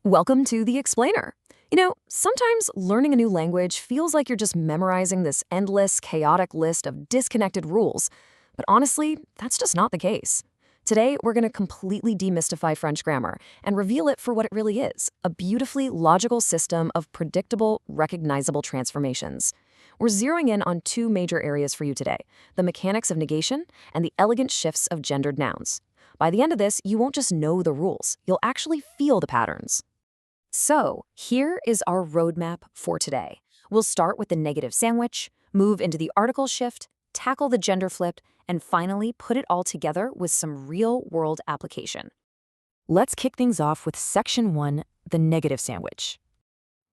Welcome to The Explainer. Sometimes learning a new language feels like you're just memorizing this endless, chaotic list of disconnected rules. But honestly, that's just not the case. Today, we're going to completely demystify French grammar and reveal it for what it really is, a beautifully logical system of predictable, recognizable transformations. We're zeroing in on two major areas for you today, the mechanics of negation and the elegant shifts of gendered nouns. By the end of this, you won't just know the rules, you'll actually feel the patterns. So, here is our roadmap for today. We'll start with the negative sandwich, move into the article shift, tackle the gender flip, and finally put it all together with some real-world application. Let's kick things off with Section 1, the negative sandwich.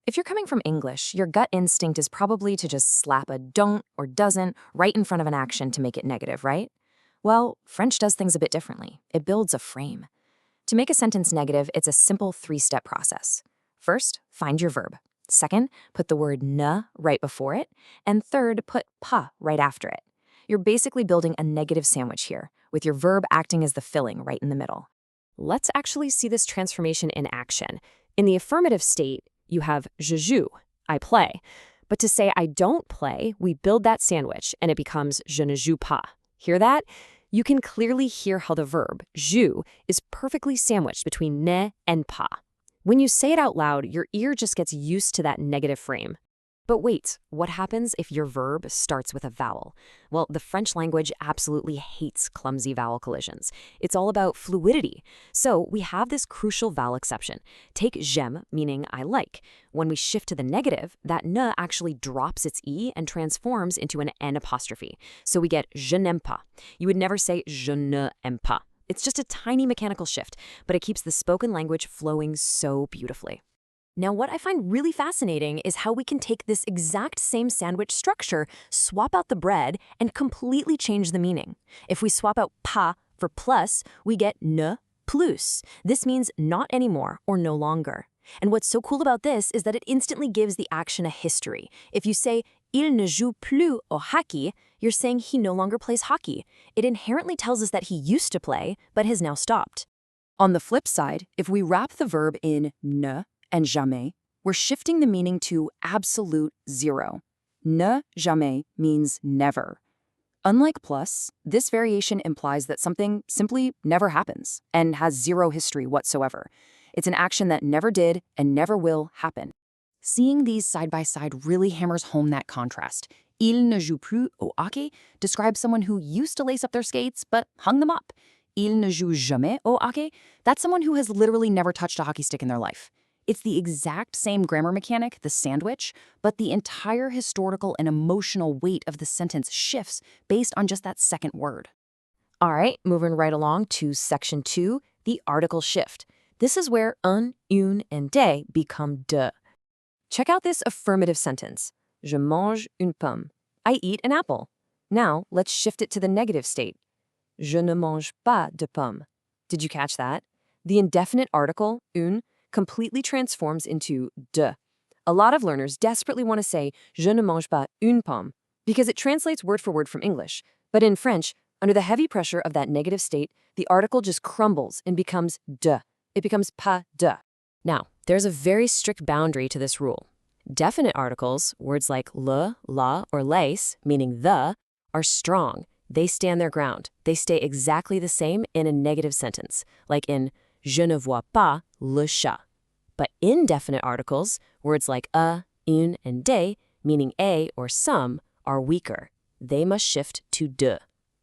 If you're coming from English, your gut instinct is probably to just slap a don't or doesn't right in front of an action to make it negative, right? Well, French does things a bit differently. It builds a frame. To make a sentence negative, it's a simple three-step process. First, find your verb. Second, put the word ne right before it. And third, put pas right after it. You're basically building a negative sandwich here, with your verb acting as the filling right in the middle. Let's actually see this transformation in action. In the affirmative state, you have je joue, I play. But to say I don't play, we build that sandwich, and it becomes je ne joue pas. Hear that? You can clearly hear how the verb, joue, is perfectly sandwiched between ne and pas. When you say it out loud, your ear just gets used to that negative frame. But wait, what happens if your verb starts with a vowel? Well, the French language absolutely hates clumsy vowel collisions. It's all about fluidity. So we have this crucial vowel exception. Take j'aime, meaning I like. When we shift to the negative, that ne actually drops its e and transforms into an n apostrophe. So we get je n'aime pas. You would never say je ne aime pas. It's just a tiny mechanical shift, but it keeps the spoken language flowing so beautifully. Now, what I find really fascinating is how we can take this exact same sandwich structure, swap out the bread, and completely change the meaning. If we swap out pas for plus, we get ne plus. This means not anymore or no longer. And what's so cool about this is that it instantly gives the action a history. If you say il ne joue plus au hockey, you're saying he no longer plays hockey. It inherently tells us that he used to play, but has now stopped. On the flip side, if we wrap the verb in ne and jamais, we're shifting the meaning to absolute zero. Ne jamais means never. Unlike plus, this variation implies that something simply never happens and has zero history whatsoever. It's an action that never did and never will happen. Seeing these side by side really hammers home that contrast. Il ne joue plus au hockey describes someone who used to lace up their skates but hung them up. Il ne joue jamais au hockey, that's someone who has literally never touched a hockey stick in their life. It's the exact same grammar mechanic, the sandwich, but the entire historical and emotional weight of the sentence shifts based on just that second word. All right, moving right along to Section 2, the article shift. This is where un, une, and des become de. Check out this affirmative sentence. Je mange une pomme. I eat an apple. Now, let's shift it to the negative state. Je ne mange pas de pomme. Did you catch that? The indefinite article, une, completely transforms into de. A lot of learners desperately want to say je ne mange pas une pomme because it translates word for word from English. But in French, under the heavy pressure of that negative state, the article just crumbles and becomes de. It becomes pas de. Now, there's a very strict boundary to this rule. Definite articles, words like le, la, or les, meaning the, are strong. They stand their ground. They stay exactly the same in a negative sentence, like in je ne vois pas le chat. But indefinite articles, words like a, une, and des, meaning a or some, are weaker. They must shift to de.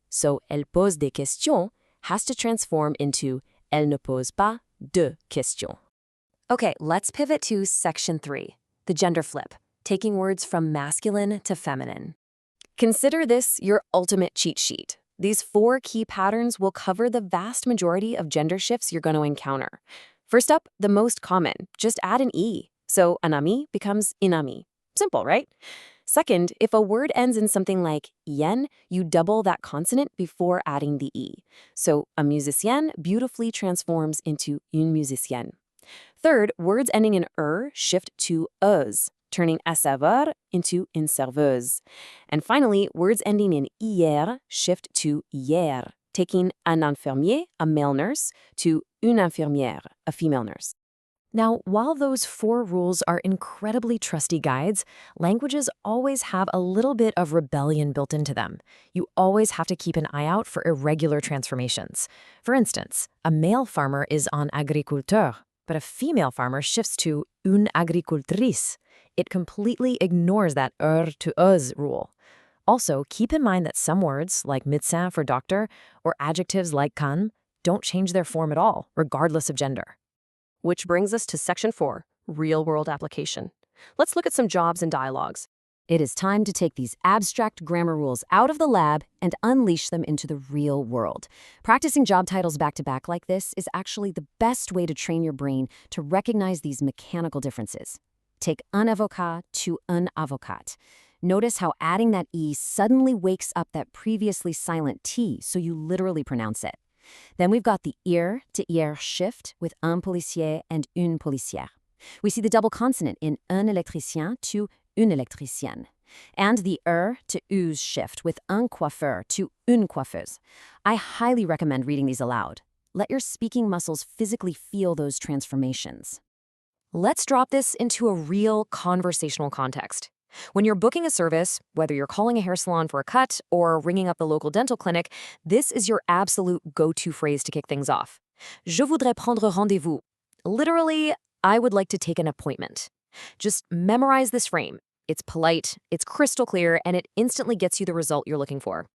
So elle pose des questions has to transform into elle ne pose pas de questions. Okay, let's pivot to Section 3, the gender flip, taking words from masculine to feminine. Consider this your ultimate cheat sheet. These 4 key patterns will cover the vast majority of gender shifts you're going to encounter. First up, the most common, just add an e. So un ami becomes une amie. Simple, right? Second, if a word ends in something like ien, you double that consonant before adding the e. So un musicien beautifully transforms into une musicienne. Third, words ending in shift to euse, turning un serveur into une serveuse. And finally, words ending in ier shift to hier, taking un infirmier, a male nurse, to une infirmière, a female nurse. Now, while those 4 rules are incredibly trusty guides, languages always have a little bit of rebellion built into them. You always have to keep an eye out for irregular transformations. For instance, a male farmer is un agriculteur, but a female farmer shifts to une agricultrice. It completely ignores that to us rule. Also, keep in mind that some words, like médecin for doctor, or adjectives like calme, don't change their form at all, regardless of gender. Which brings us to Section 4, Real-World Application. Let's look at some jobs and dialogues. It is time to take these abstract grammar rules out of the lab and unleash them into the real world. Practicing job titles back-to-back like this is actually the best way to train your brain to recognize these mechanical differences. Take un avocat to un avocat. Notice how adding that E suddenly wakes up that previously silent T, so you literally pronounce it. Then we've got the ir to ir shift with un policier and une policière. We see the double consonant in un électricien to une électricienne. And the to use shift with un coiffeur to une coiffeuse. I highly recommend reading these aloud. Let your speaking muscles physically feel those transformations. Let's drop this into a real conversational context. When you're booking a service, whether you're calling a hair salon for a cut or ringing up the local dental clinic, this is your absolute go-to phrase to kick things off. Je voudrais prendre rendez-vous. Literally, I would like to take an appointment. Just memorize this frame. It's polite, it's crystal clear, and it instantly gets you the result you're looking for.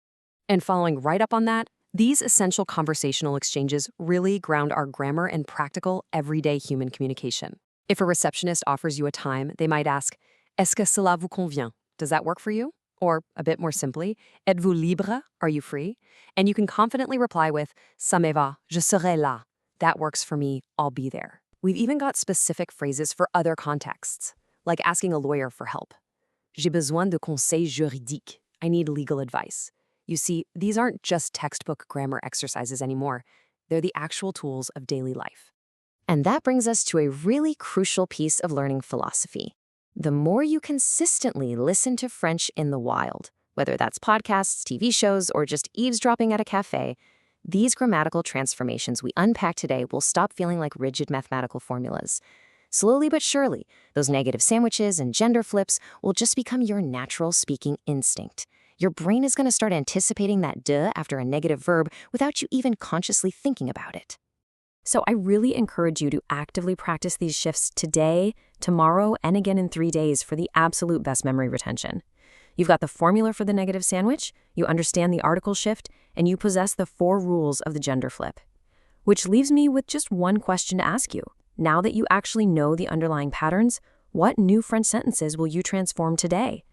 And following right up on that, these essential conversational exchanges really ground our grammar and practical, everyday human communication. If a receptionist offers you a time, they might ask, Est-ce que cela vous convient? Does that work for you? Or, a bit more simply, Êtes-vous libre? Are you free? And you can confidently reply with, Ça me va, je serai là. That works for me, I'll be there. We've even got specific phrases for other contexts, like asking a lawyer for help. J'ai besoin de conseils juridiques. I need legal advice. You see, these aren't just textbook grammar exercises anymore. They're the actual tools of daily life. And that brings us to a really crucial piece of learning philosophy. The more you consistently listen to French in the wild, whether that's podcasts, TV shows, or just eavesdropping at a cafe, these grammatical transformations we unpack today will stop feeling like rigid mathematical formulas. Slowly but surely, those negative sandwiches and gender flips will just become your natural speaking instinct. Your brain is going to start anticipating that de after a negative verb without you even consciously thinking about it. So I really encourage you to actively practice these shifts today, tomorrow, and again in 3 days for the absolute best memory retention. You've got the formula for the negative sandwich, you understand the article shift, and you possess the 4 rules of the gender flip. Which leaves me with just one question to ask you. Now that you actually know the underlying patterns, what new French sentences will you transform today?